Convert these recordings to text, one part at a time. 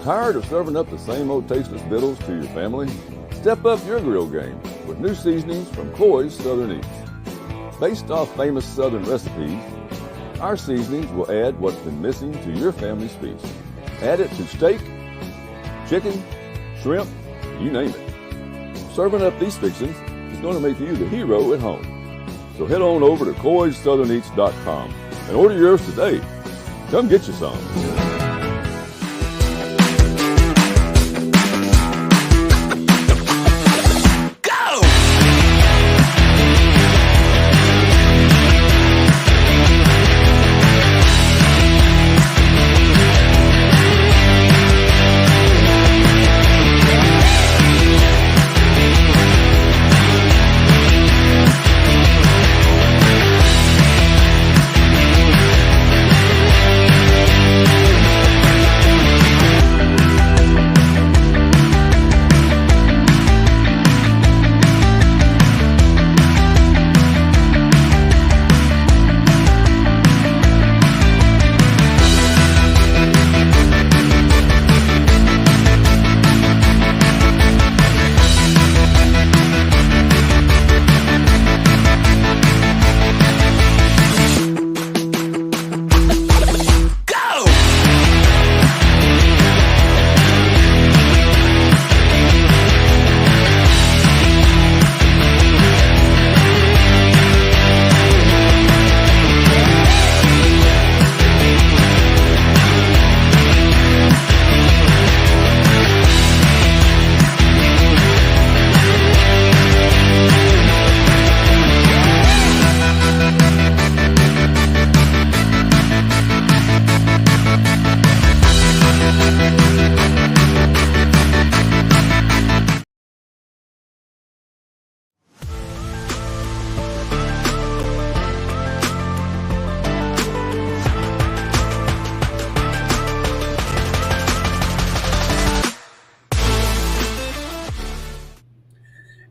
Tired of serving up the same old tasteless victuals to your family? Step up your grill game with new seasonings from Cloy's Southern Eats. Based off famous Southern recipes, our seasonings will add what's been missing to your family's feast. Add it to steak, chicken, shrimp, you name it. Serving up these fixings is going to make you the hero at home. So head on over to CloysSouthernEats.com and order yours today. Come get you some.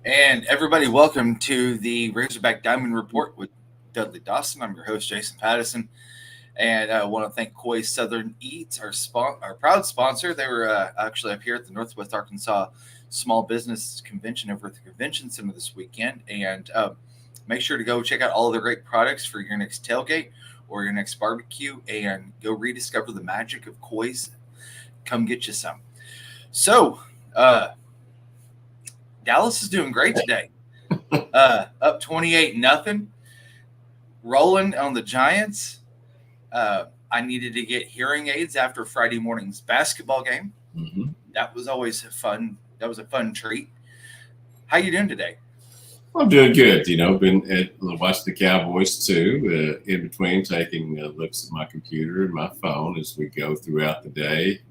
And everybody, welcome to the Razorback Diamond Report with Dudley Dawson. I'm your host, Jason Pattison, and I want to thank Cloy's Southern Eats, our proud sponsor. They were actually up here at the Northwest Arkansas Small Business Convention over at the Convention Center this weekend, and make sure to go check out all of their great products for your next tailgate or your next barbecue, and go rediscover the magic of Cloy's. Come get you some. So, Dallas is doing great today. Up 28-0, rolling on the Giants. I needed to get hearing aids after Friday morning's basketball game. Mm-hmm. That was always fun. That was a fun treat. How you doing today? I'm doing good. Been watching the Cowboys too. In between, taking looks at my computer and my phone as we go throughout the day.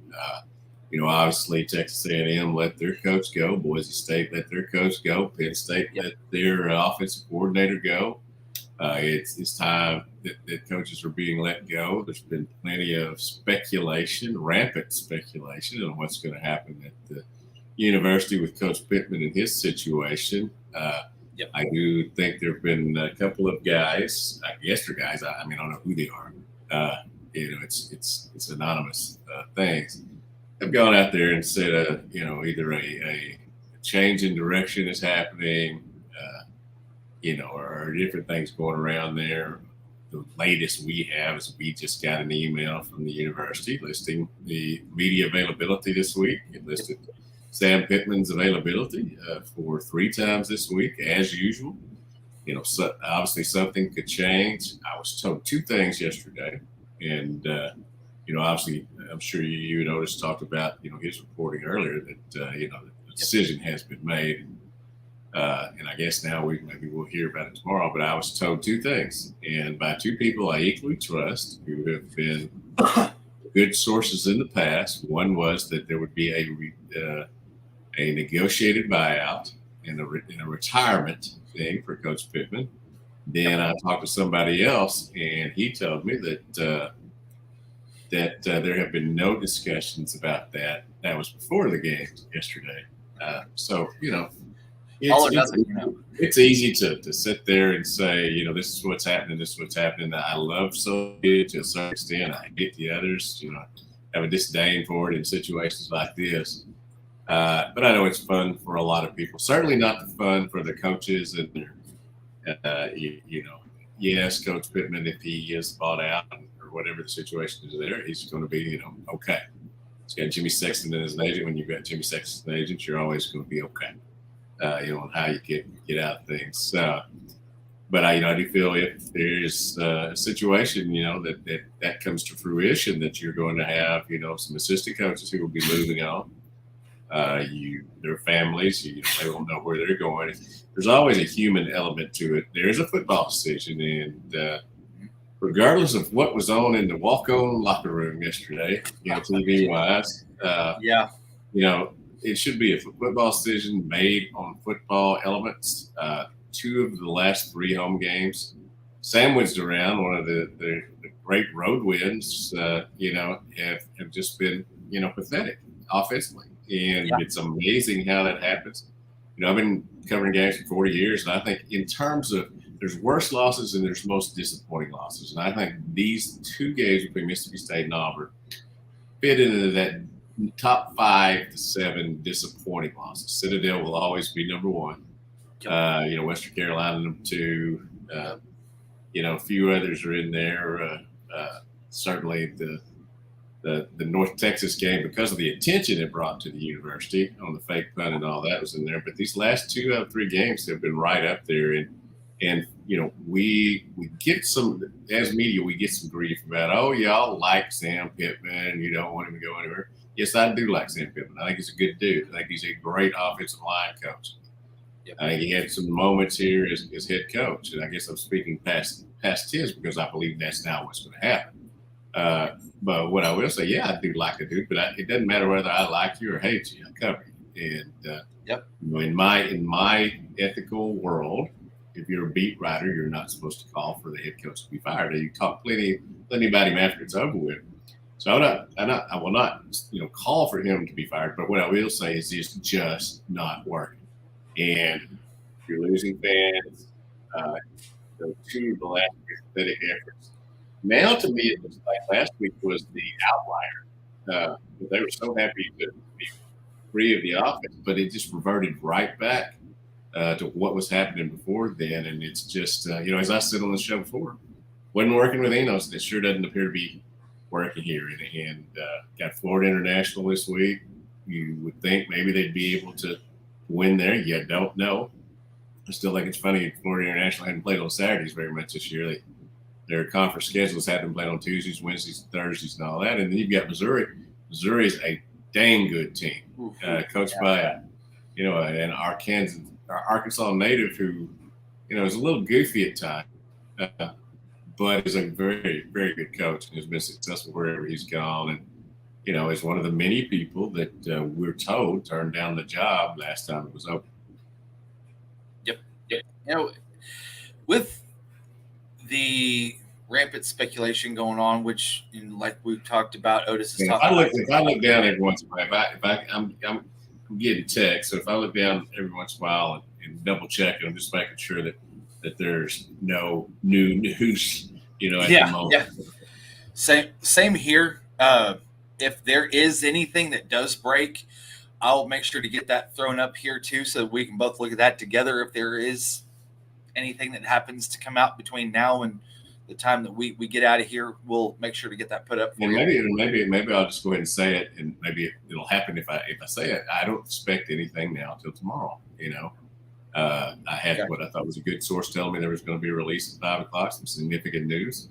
Obviously Texas A&M let their coach go. Boise State let their coach go. Penn State let their offensive coordinator go. It's time that coaches are being let go. There's been plenty of speculation, rampant speculation on what's going to happen at the university with Coach Pittman and his situation. I do think there have been a couple of guys, I guess they're guys, I don't know who they are. It's anonymous things. Have gone out there and said, either a change in direction is happening, or different things going around there. The latest we have is we just got an email from the university listing the media availability this week. It listed Sam Pittman's availability for 3 times this week, as usual. So obviously something could change. I was told 2 things yesterday, and obviously, I'm sure you and Otis talked about, his reporting earlier that, the decision has been made. And I guess now we'll hear about it tomorrow. But I was told 2 things, and by 2 people I equally trust, who have been good sources in the past. One was that there would be a negotiated buyout and a retirement thing for Coach Pittman. Then I talked to somebody else, and he told me that there have been no discussions about that. That was before the game yesterday. It's easy to sit there and say, this is what's happening, this is what's happening. I love so to a certain extent. I hate the others. have a disdain for it in situations like this. But I know it's fun for a lot of people. Certainly not the fun for the coaches and their, yes, Coach Pittman, if he is bought out or whatever the situation is there, he's going to be, okay. He's got Jimmy Sexton as an agent. When you've got Jimmy Sexton as an agent, you're always going to be okay, on how you get out of things. But I do feel if there's a situation, that comes to fruition, that you're going to have, some assistant coaches who will be moving on. Their families, they won't know where they're going. There's always a human element to it. There's a football decision, and regardless of what was on in the walk-on locker room yesterday, TV wise, it should be a football decision made on football elements. 2 of the last 3 home games sandwiched around one of the great road wins, have just been, pathetic offensively. And it's amazing how that happens. I've been covering games for 40 years, and I think in terms of there's worse losses and there's most disappointing losses. And I think these 2 games between Mississippi State and Auburn fit into that top 5 to 7 disappointing losses. Citadel will always be number 1. Western Carolina number 2. A few others are in there. Certainly the North Texas game, because of the attention it brought to the university on the fake punt and all that, was in there. But these last 2 out of 3 games have been right up there. And we get some, as media, we get some grief about, oh, y'all like Sam Pittman, you don't want him to go anywhere. Yes, I do like Sam Pittman. I think he's a good dude. I think he's a great offensive line coach. Yep. I think he had some moments here as head coach. And I guess I'm speaking past tense because I believe that's now what's going to happen. But what I will say, I do like a dude, but it doesn't matter whether I like you or hate you. I cover you. And in my ethical world, if you're a beat writer, you're not supposed to call for the head coach to be fired. You talk plenty about him after it's over with. So I will not call for him to be fired. But what I will say is it's just not working, and you're losing fans. 2 of the last pathetic efforts. Now, to me, it looks like last week was the outlier. They were so happy to be free of the offense, but it just reverted right back to what was happening before then. And it's just, as I said on the show before, wasn't working with Enos, and it sure doesn't appear to be working here. And got Florida International this week. You would think maybe they'd be able to win there. You don't know. I still think it's funny Florida International hadn't played on Saturdays very much this year. Their conference schedules had them playing on Tuesdays, Wednesdays, Thursdays, and all that. And then you've got Missouri. Missouri is a dang good team, coached by an Arkansas native who, is a little goofy at times, but is a very, very good coach and has been successful wherever he's gone. And, is one of the many people that we're told turned down the job last time it was open. Yep. With the rampant speculation going on, which, like we've talked about, Otis is talking about. If I look down every once in a while, I'm getting texts. So if I look down every once in a while and double check, I'm just making sure that there's no new news, at the moment. Yeah. Same here. If there is anything that does break, I'll make sure to get that thrown up here too, so we can both look at that together. If there is anything that happens to come out between now and the time that we get out of here, we'll make sure to get that put up for you. Maybe I'll just go ahead and say it, and maybe it'll happen if I say it. I don't expect anything now till tomorrow. I had what I thought was a good source telling me there was going to be a release at 5:00, some significant news.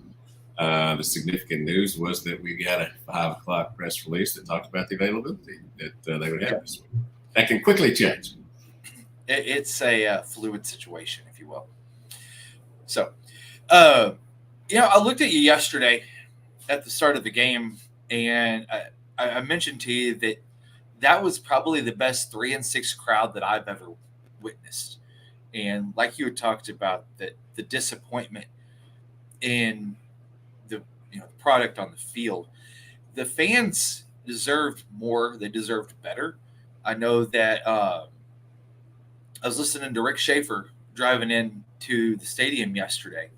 The significant news was that we got a 5:00 press release that talked about the availability that they would have this week. That can quickly change. It's a fluid situation, if you will. So, I looked at you yesterday at the start of the game, and I mentioned to you that was probably the best 3-6 crowd that I've ever witnessed. And like you had talked about, the disappointment in the product on the field, the fans deserved more. They deserved better. I know that I was listening to Rick Schaefer driving into the stadium yesterday,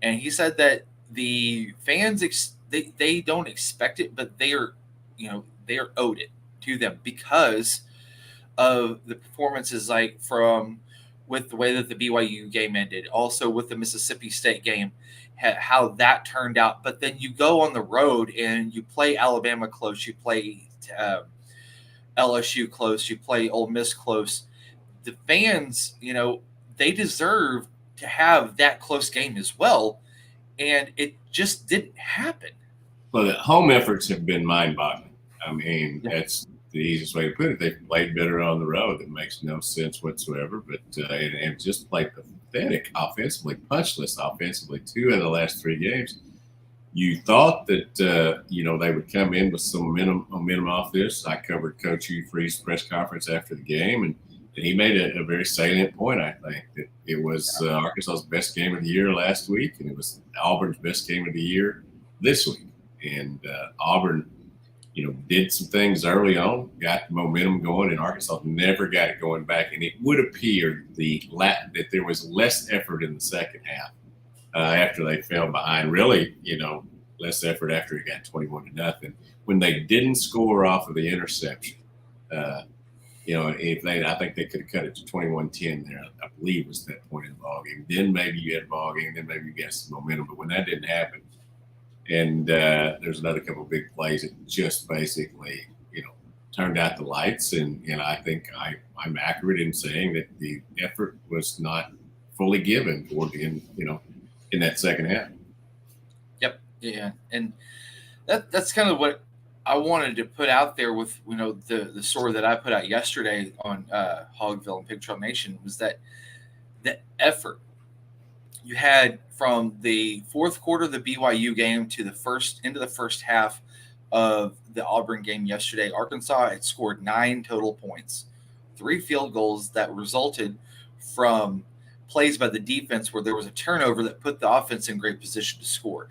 and he said that the fans they don't expect it, but they are they're owed it to them because of the performances, like with the way that the BYU game ended, also with the Mississippi State game, how that turned out. But then you go on the road and you play Alabama close, you play LSU close, you play Ole Miss close. The fans, they deserve to have that close game as well, and it just didn't happen. Well, the home efforts have been mind-boggling. I mean, that's the easiest way to put it. They played better on the road. That makes no sense whatsoever. But and just played pathetic offensively, punchless offensively. 2 of the last 3 games. You thought that they would come in with some momentum off this. I covered Coach Hugh Freeze's press conference after the game, and he made a very salient point. I think that it was Arkansas's best game of the year last week, and it was Auburn's best game of the year this week. And Auburn, did some things early on, got the momentum going, and Arkansas never got it going back. And it would appear that there was less effort in the second half after they fell behind. Really, less effort after it got 21-0. When they didn't score off of the interception, I think they could have cut it to 21-10 there. I believe was that point in the ballgame. Then maybe you had a ballgame. Then maybe you got some momentum. But when that didn't happen, and there's another couple of big plays that just basically, turned out the lights. And I think I'm accurate in saying that the effort was not fully given toward the end, in that second half. Yep. Yeah. And that's kind of what I wanted to put out there with, the story that I put out yesterday on Hogville and Pig Trail Nation was that the effort you had from the fourth quarter of the BYU game to into the first half of the Auburn game yesterday. Arkansas had scored 9 total points, 3 field goals that resulted from plays by the defense where there was a turnover that put the offense in great position to score.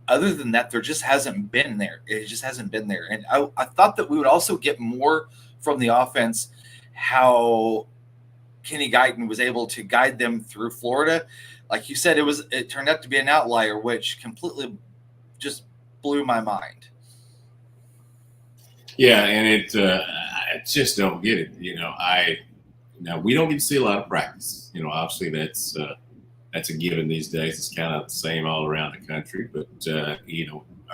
Other than that, there just hasn't been there. It just hasn't been there. And I thought that we would also get more from the offense, how Kenny Guyton was able to guide them through Florida. Like you said, it turned out to be an outlier, which completely just blew my mind. Yeah, and I just don't get it. Now we don't get to see a lot of practice. Obviously that's a given these days. It's kind of the same all around the country. But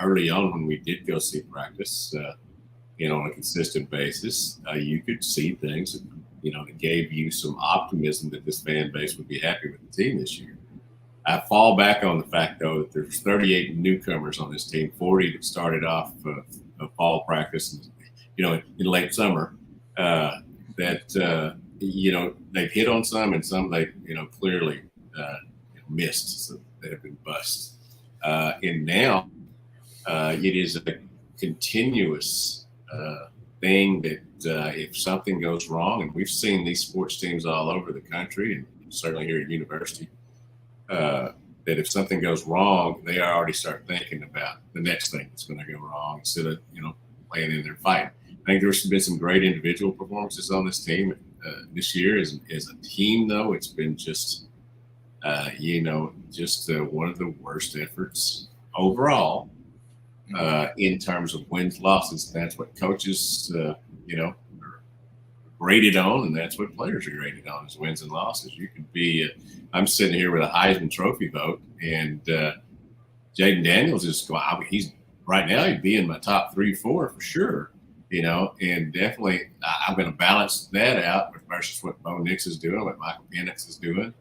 early on when we did go see practice, on a consistent basis, you could see things that gave you some optimism that this fan base would be happy with the team this year. I fall back on the fact, though, that there's 38 newcomers on this team, 40 that started off fall practice, in late summer. They've hit on some, and some they, clearly missed. So they have been bust. And now it is a continuous thing that if something goes wrong, and we've seen these sports teams all over the country, and certainly here at university, that if something goes wrong, they already start thinking about the next thing that's going to go wrong instead of, playing in their fight. I think there's been some great individual performances on this team this year. As a team, though, it's been just, one of the worst efforts overall in terms of wins, losses. That's what coaches, are graded on, and that's what players are graded on is wins and losses. You could be I'm sitting here with a Heisman Trophy vote, and Jaden Daniels is he's right now he'd be in my top 3-4 for sure, and definitely I'm going to balance that out versus what Bo Nix is doing, what Michael Penix is doing.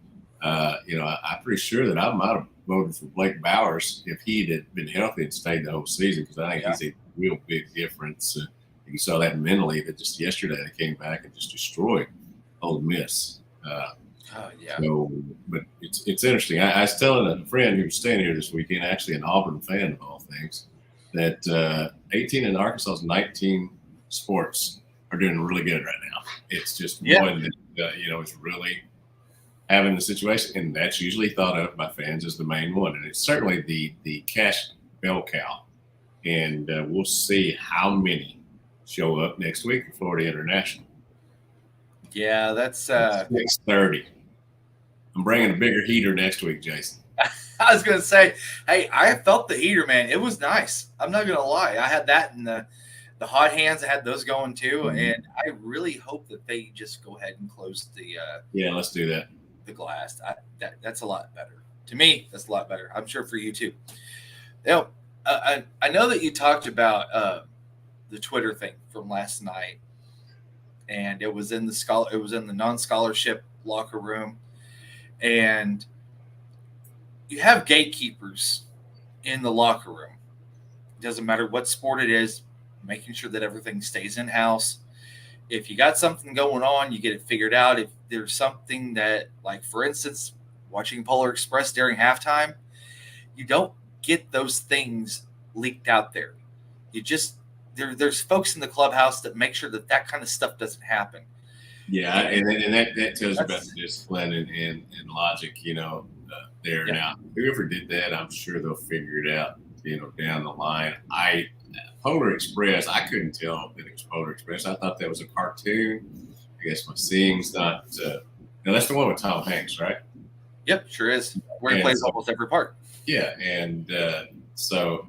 I'm pretty sure that I might have voted for Blake Bowers if he had been healthy and stayed the whole season, because I think he's a real big difference. You saw that mentally, that just yesterday they came back and just destroyed Ole Miss. So, but it's interesting. I was telling a friend who was staying here this weekend, actually an Auburn fan of all things, that 18 in Arkansas's 19 sports are doing really good right now. It's just one that is really having the situation, and that's usually thought of by fans as the main one, and it's certainly the cash bell cow. And we'll see how many show up next week for Florida International. Yeah, that's 6:30. I'm bringing a bigger heater next week, Jason. I was going to say, hey, I felt the heater, man. It was nice. I'm not going to lie. I had that in the the hot hands. I had those going too, and I really hope that they just go ahead and close the let's do that. The glass. That's a lot better to me. That's a lot better. I'm sure for you too. Now, I know that you talked about the Twitter thing from last night, and it was in the non-scholarship locker room, and you have gatekeepers in the locker room. It doesn't matter what sport it is, making sure that everything stays in house. If you got something going on, you get it figured out. If there's something that, like for instance, watching Polar Express during halftime, you don't get those things leaked out there. You just there's folks in the clubhouse that make sure that kind of stuff doesn't happen. Yeah, and that tells you about the discipline and logic, there. Yeah. Now, whoever did that, I'm sure they'll figure it out, down the line. Polar Express, I couldn't tell that it was Polar Express. I thought that was a cartoon. I guess my seeing's not. Now, that's the one with Tom Hanks, right? Yep, sure is. Where he plays almost every part. Yeah, and so,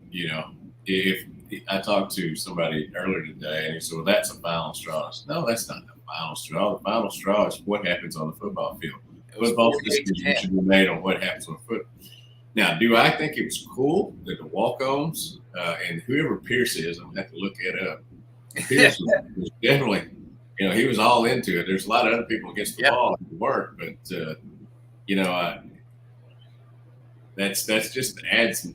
if I talked to somebody earlier today, and he said, well, that's a final straw. I said, no, that's not the final straw. The final straw is what happens on the football field. Football decisions should be made on what happens on the foot. Now, do I think it was cool that the walk-ons and whoever Pierce is, I'm going to have to look it up. Pierce was definitely, he was all into it. There's a lot of other people against the ball at work, but, that's just adds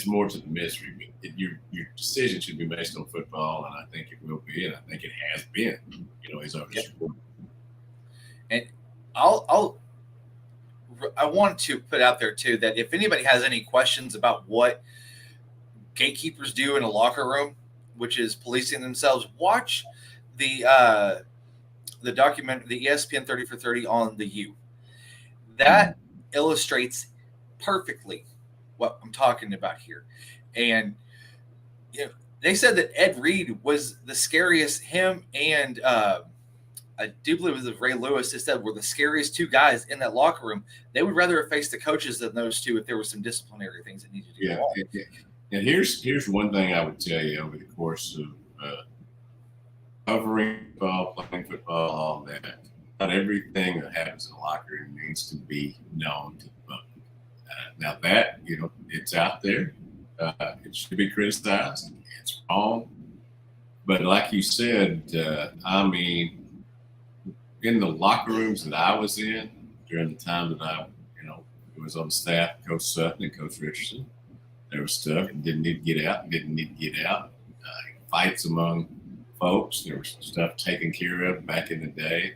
more to the mystery. Your decision should be based on football, and I think it will be, and I think it has been. He's over this sport. And I want to put out there too that if anybody has any questions about what gatekeepers do in a locker room, which is policing themselves, watch the document, the ESPN 30 for 30 on the U. That illustrates perfectly what I'm talking about here. And they said that Ed Reed was the scariest. Him and I do believe it was Ray Lewis that said were the scariest two guys in that locker room. They would rather have faced the coaches than those two if there were some disciplinary things that needed to go on. And here's one thing I would tell you over the course of covering football, playing football, all that. Not everything that happens in the locker room needs to be known to the public. Now that, it's out there. It should be criticized. It's wrong. But like you said, in the locker rooms that I was in during the time that I, was on the staff, Coach Sutton and Coach Richardson, there was stuff that didn't need to get out, fights among folks. There was stuff taken care of back in the day.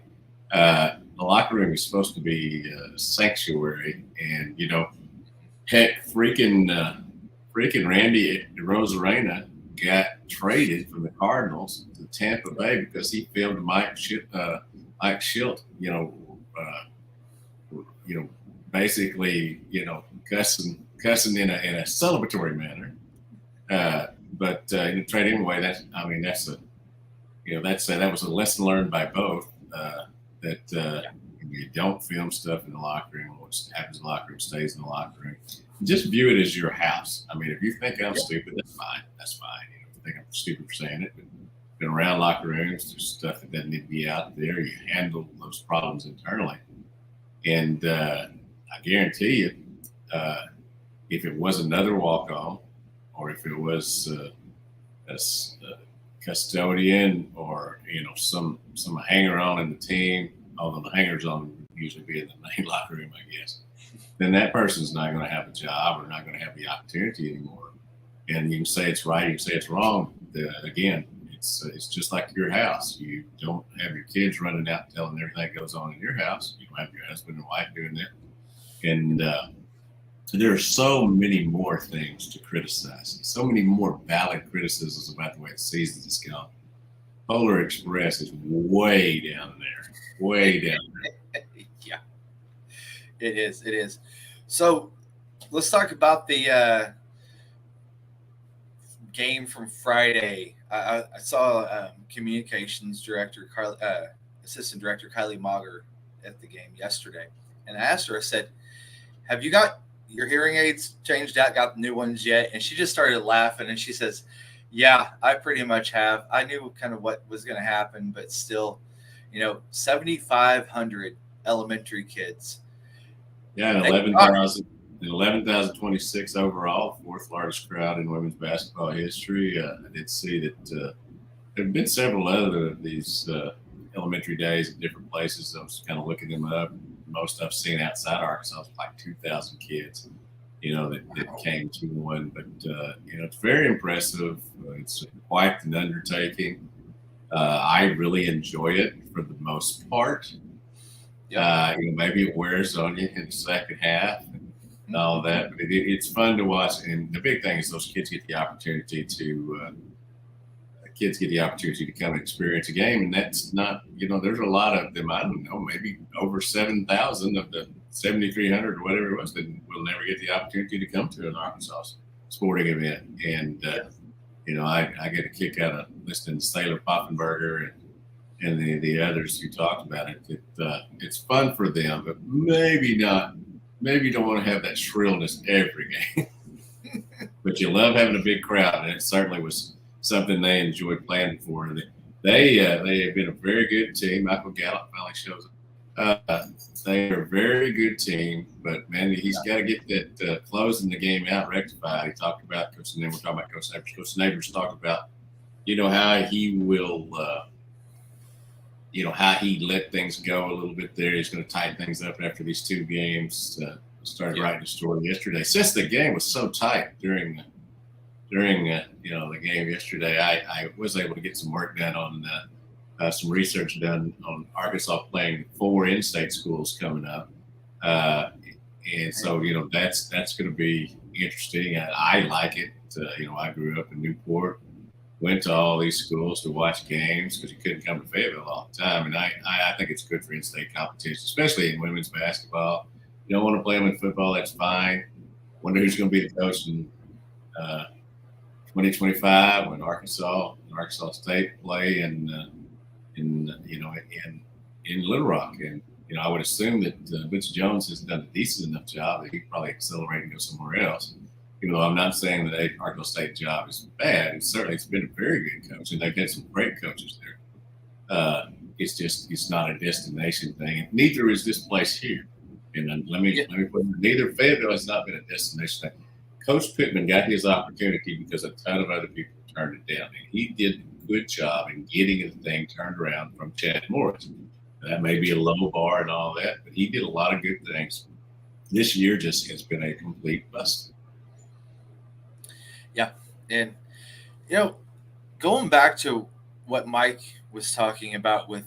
The locker room is supposed to be a sanctuary, and heck, freaking Randy Rosarena got traded from the Cardinals to Tampa Bay because he filmed Mike Schilt, basically, cussing in a celebratory manner. But in a trade anyway, that was a lesson learned by both. You don't film stuff in the locker room. What happens in the locker room stays in the locker room. Just view it as your house. If you think I'm stupid, that's fine. That's fine. If you think I'm stupid for saying it, but been around locker rooms, there's stuff that doesn't need to be out there. You handle those problems internally. And I guarantee you, if it was another walk-on, or if it was a custodian, or some hanger-on in the team, although the hangers-on would usually be in the main locker room, I guess, then that person's not going to have a job or not going to have the opportunity anymore. And you can say it's right, you can say it's wrong. Again, it's just like your house. You don't have your kids running out and telling everything that goes on in your house. You don't have your husband and wife doing that. And there are so many more things to criticize, so many more valid criticisms about the way the season has gone. Polar Express is way down there, way down there. Yeah, it is. It is. So let's talk about the game from Friday. I saw communications director, assistant director Kylie Mager at the game yesterday, and I asked her, I said, have you got your hearing aids changed out, got the new ones yet? And she just started laughing, and she says, Yeah, I pretty much have. I knew kind of what was going to happen, but still, 7,500 elementary kids. Yeah, and They are. 11,026 overall, fourth largest crowd in women's basketball history. I did see that there have been several other of these elementary days at different places. I was kind of looking them up. Most I've seen outside Arkansas was like 2,000 kids, that came to one. But, it's very impressive. It's quite an undertaking. I really enjoy it for the most part. Maybe it wears on you in the second half and all that, but it's fun to watch. And the big thing is those kids get the opportunity to come and experience a game, and that's not, there's a lot of them. I don't know, maybe over 7,000 of the 7,300 or whatever it was that will never get the opportunity to come to an Arkansas sporting event. And I get a kick out of listening to Sailor Poffenberger and the others who talked about it. It's fun for them, but maybe not. Maybe you don't want to have that shrillness every game. But you love having a big crowd, and it certainly was something they enjoyed playing for. And they have been a very good team. Michael Gallup finally shows up. They are a very good team, but man, he's got to get that closing the game out rectified. He talked about Coach, and then we're talking about Coach Neighbors. Coach Neighbors talked about, how he will. How he let things go a little bit there. He's going to tighten things up after these two games. Started writing a story yesterday. Since the game was so tight during the game yesterday, I was able to get some work done on some research done on Arkansas playing 4 in-state schools coming up. And so, that's going to be interesting. I like it. I grew up in Newport. Went to all these schools to watch games because you couldn't come to Fayetteville all the time. And I think it's good for in-state competition, especially in women's basketball. You don't want to play them in football, that's fine. Wonder who's going to be the coach in 2025 when Arkansas State play in Little Rock. And, I would assume that Butch Jones has done a decent enough job that he'd probably accelerate and go somewhere else. Even though I'm not saying that the Arkansas State job is bad, it's been a very good coach, and they've had some great coaches there. It's not a destination thing. And neither is this place here. And let me put it, neither Fayetteville has not been a destination thing. Coach Pittman got his opportunity because a ton of other people turned it down, and he did a good job in getting the thing turned around from Chad Morris. That may be a low bar and all that, but he did a lot of good things. This year just has been a complete bust. Yeah. And, going back to what Mike was talking about with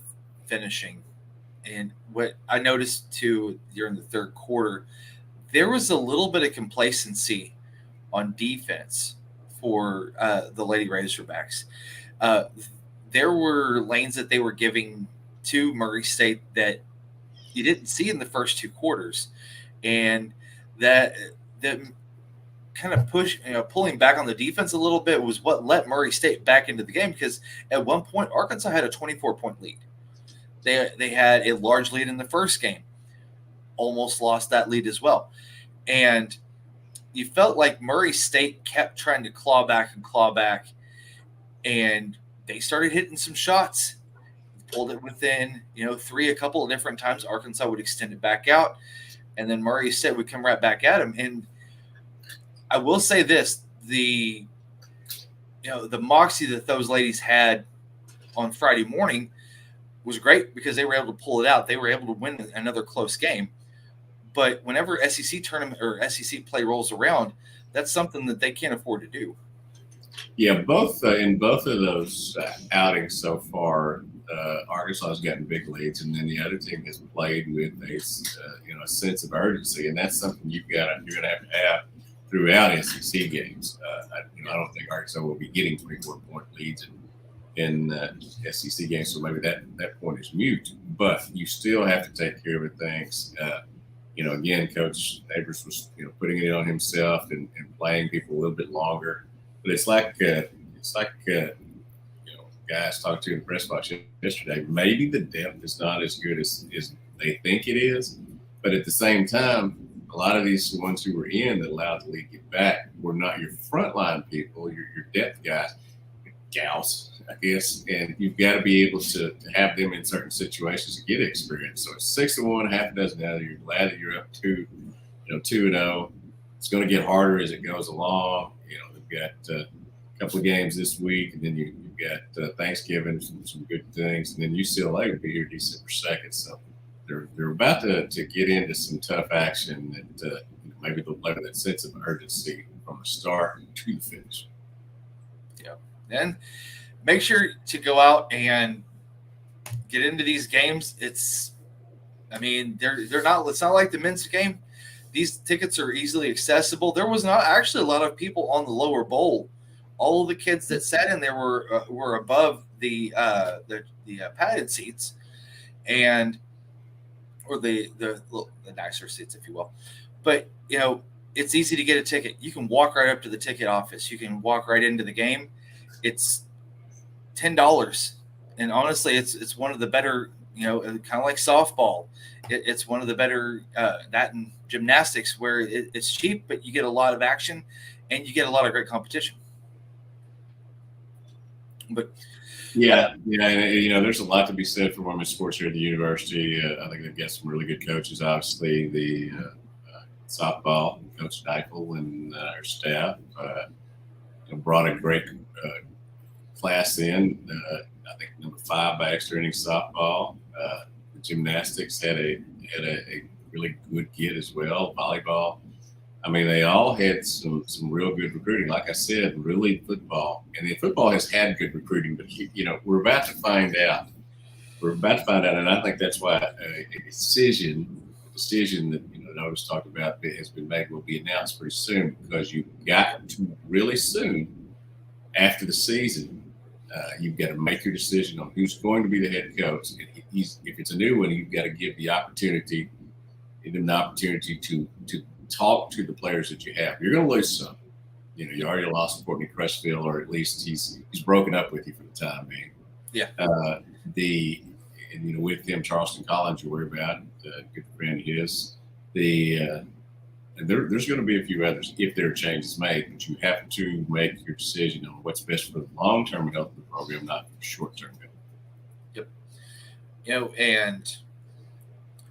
finishing, and what I noticed too during the third quarter, there was a little bit of complacency on defense for the Lady Razorbacks. There were lanes that they were giving to Murray State that you didn't see in the first 2 quarters. And that kind of pulling back on the defense a little bit was what let Murray State back into the game, because at one point Arkansas had a 24-point lead. They had a large lead in the first game, almost lost that lead as well. And you felt like Murray State kept trying to claw back, and they started hitting some shots, pulled it within 3 a couple of different times. Arkansas would extend it back out, and then Murray State would come right back at him. And I will say this, the moxie that those ladies had on Friday morning was great because they were able to pull it out. They were able to win another close game. But whenever SEC tournament or SEC play rolls around, that's something that they can't afford to do. Yeah, in both of those outings so far, Arkansas has gotten big leads, and then the other team has played with a sense of urgency, and that's something you're gonna have to have throughout SEC games. I don't think Arkansas will be getting 24-point leads in SEC games, so maybe that point is mute. But you still have to take care of things. Again, Coach Neighbors was putting it on himself and playing people a little bit longer. But it's like guys talked to in the press box yesterday. Maybe the depth is not as good as they think it is, but at the same time, a lot of these ones who were in that allowed the league get back were not your frontline people, your depth guys. gals, I guess, and you've got to be able to have them in certain situations to get experience. So it's 6-1, half a dozen now. You're glad that you're up 2-0. It's going to get harder as it goes along. They've got a couple of games this week, and then you've got Thanksgiving, some good things, and then UCLA will be here December 2nd. So they're about to get into some tough action that maybe they'll play with that sense of urgency from the start to the finish. Yeah. Then make sure to go out and get into these games. They're not. It's not like the men's game. These tickets are easily accessible. There was not actually a lot of people on the lower bowl. All of the kids that sat in there were above the padded seats, or the nicer seats, if you will. But it's easy to get a ticket. You can walk right up to the ticket office. You can walk right into the game. It's $10, and honestly, it's one of the better. Kind of like softball. It's one of the better that and gymnastics where it's cheap, but you get a lot of action and you get a lot of great competition. But there's a lot to be said for women's sports here at the university. I think they've got some really good coaches. Obviously, the softball coach Deichel and her staff brought a great class in. I think number 5 by extra inning softball. The gymnastics had a really good kid as well. Volleyball. I mean, they all had some real good recruiting. Like I said, really football. And the football has had good recruiting, but we're about to find out. And I think that's why a decision that Notice talked about that has been made will be announced pretty soon, because you've got to really soon after the season. You've got to make your decision on who's going to be the head coach. If it's a new one, you've got to give the opportunity, to talk to the players that you have. You're going to lose some. You already lost Courtney Crutchfield, or at least he's broken up with you for the time being. Yeah. With him, Charleston Collins, you worry about, a good friend of his. There's going to be a few others if there are changes made, but you have to make your decision on what's best for the long-term health of the program, not for short-term health. Yep. And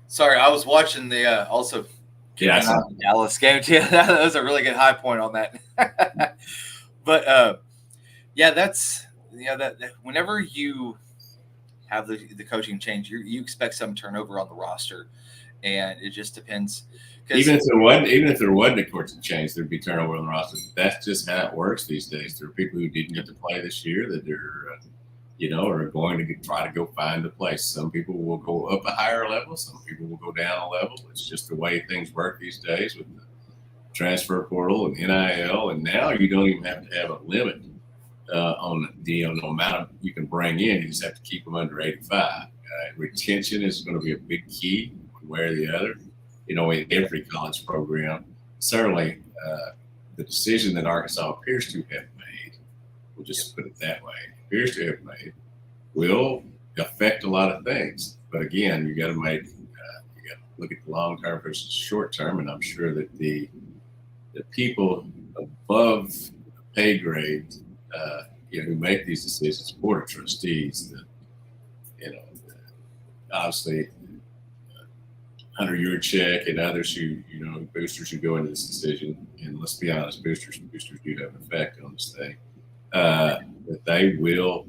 sorry, I was watching the also Dallas game too. That was a really good high point on that. But that's that whenever you have the coaching change, you expect some turnover on the roster, and it just depends. Even if there wasn't a coaching change, there'd be turnover on the roster. That's just how it works these days. There are people who didn't get to play this year that are going to try to go find a place. Some people will go up a higher level. Some people will go down a level. It's just the way things work these days with the transfer portal and NIL. And now you don't even have to have a limit on the amount you can bring in. You just have to keep them under 85. Retention is going to be a big key, one way or the other. In every college program. Certainly, the decision that Arkansas appears to have made, we'll just put it that way, will affect a lot of things. But again, you got to look at the long term versus short term, and I'm sure that the people above pay grade, who make these decisions, board of trustees, obviously. Hunter Yurchek and others boosters who go into this decision, and let's be honest, boosters do have an effect on this thing. That they will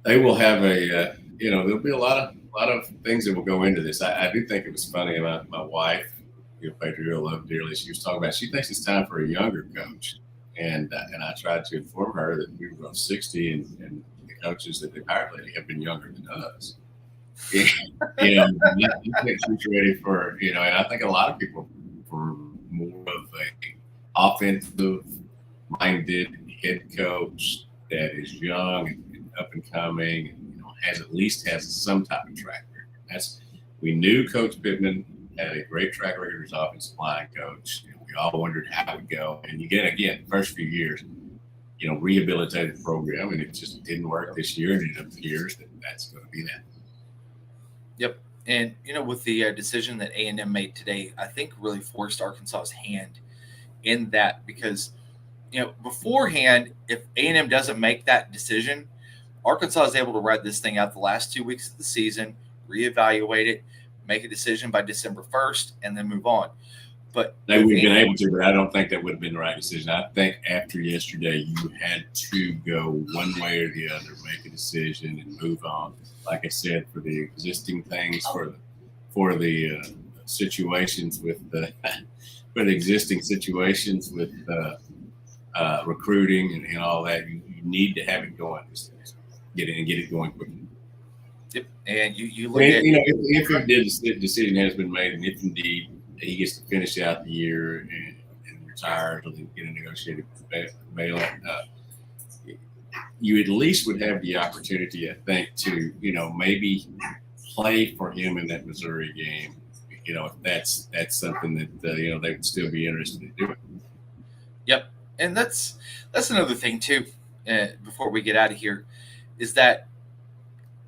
have there'll be a lot of things that will go into this. I do think it was funny about my wife, Pedro, I love dearly. She was talking about, she thinks it's time for a younger coach, and I tried to inform her that we were on 60, and the coaches that they've hired lately have been younger than us. I think she's ready for, and I think a lot of people for more of a offensive minded head coach that is young and up and coming, and, has some type of track record. We knew Coach Pittman had a great track record as offensive line coach. We all wondered how it would go. And again, the first few years, rehabilitated the program, and it just didn't work this year, and it appears that that's going to be that. Yep. And, with the decision that A&M made today, I think really forced Arkansas's hand in that, because, beforehand, if A&M doesn't make that decision, Arkansas is able to ride this thing out the last 2 weeks of the season, reevaluate it, make a decision by December 1st, and then move on. But they would have been able to, but I don't think that would have been the right decision. I think after yesterday, you had to go one way or the other, make a decision and move on. Like I said, for the existing things, for the situations with the existing situations with recruiting and all that, you need to have it going. Get it going quickly. Yep. And you look at if indeed the decision has been made, and if indeed he gets to finish out the year and retire to get a negotiated bailout, you at least would have the opportunity, I think, to maybe play for him in that Missouri game. If that's something that they would still be interested in doing. Yep, and that's another thing too. Before we get out of here, is that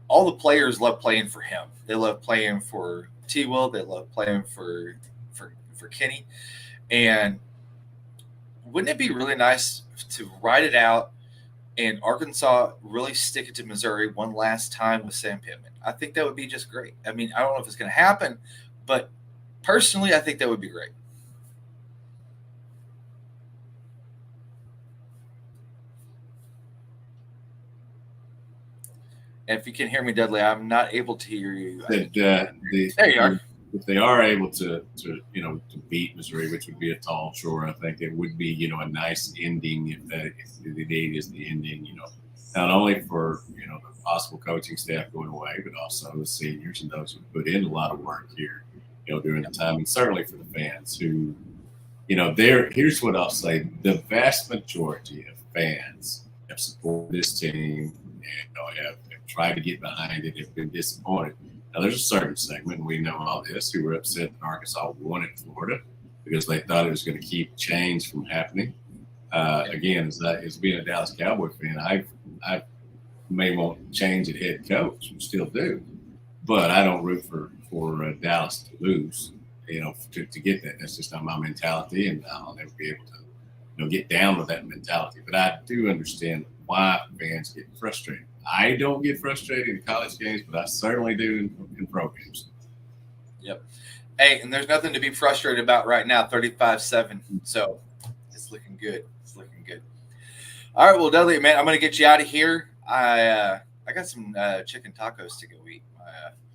all the players love playing for him. They love playing for T-Will. They love playing for Kenny. And wouldn't it be really nice to ride it out and Arkansas really stick it to Missouri one last time with Sam Pittman? I think that would be just great. I mean, I don't know if it's going to happen, but personally, I think that would be great. And if you can hear me, Dudley, I'm not able to hear you. There you are. If they are able to beat Missouri, which would be a tall chore, I think it would be a nice ending if the date is the ending. Not only for the possible coaching staff going away, but also the seniors and those who put in a lot of work here during the time, and certainly for the fans who here's what I'll say: the vast majority of fans have supported this team and have tried to get behind it, have been disappointed. Now, there's a certain segment, and we know all this, who were upset that Arkansas wanted Florida because they thought it was going to keep change from happening. Again, as being a Dallas Cowboy fan, I may want change at head coach, still do, but I don't root for Dallas to lose. To get that, that's just not my mentality, and I'll never be able to get down with that mentality. But I do understand why fans get frustrated. I don't get frustrated in college games, but I certainly do in pro games. Yep. Hey, and there's nothing to be frustrated about right now, 35-7. So it's looking good. It's looking good. All right, well, Dudley, man, I'm going to get you out of here. I got some chicken tacos to go eat.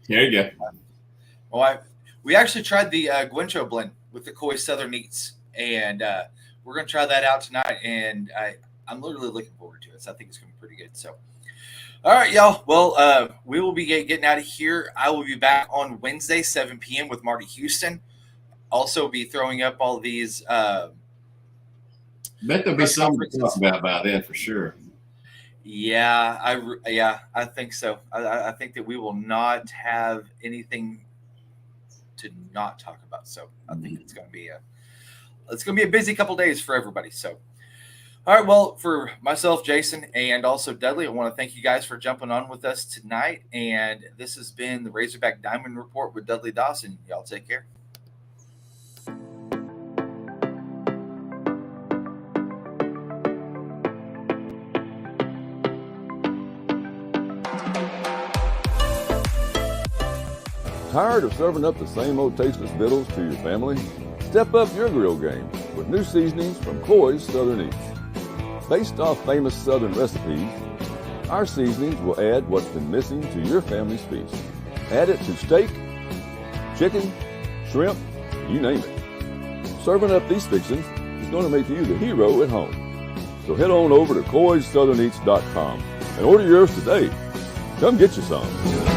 There you go. My wife, we actually tried the Guincho blend with the Coy Southern Eats, and we're going to try that out tonight, and I'm literally looking forward to it. So I think it's going to be pretty good. So, all right, y'all. Well, we will be getting out of here. I will be back on Wednesday, 7 p.m. with Marty Houston. Also be throwing up all these. Bet there'll be something to talk about by then for sure. Yeah, I think so. I think that we will not have anything to not talk about. So I think it's going to be a busy couple days for everybody. So. All right, well, for myself, Jason, and also Dudley, I want to thank you guys for jumping on with us tonight. And this has been the Razorback Diamond Report with Dudley Dawson. Y'all take care. Tired of serving up the same old tasteless victuals to your family? Step up your grill game with new seasonings from Coy's Southern Eats. Based off famous Southern recipes, our seasonings will add what's been missing to your family's feast. Add it to steak, chicken, shrimp, you name it. Serving up these fixings is going to make you the hero at home. So head on over to CoysSouthernEats.com and order yours today. Come get you some.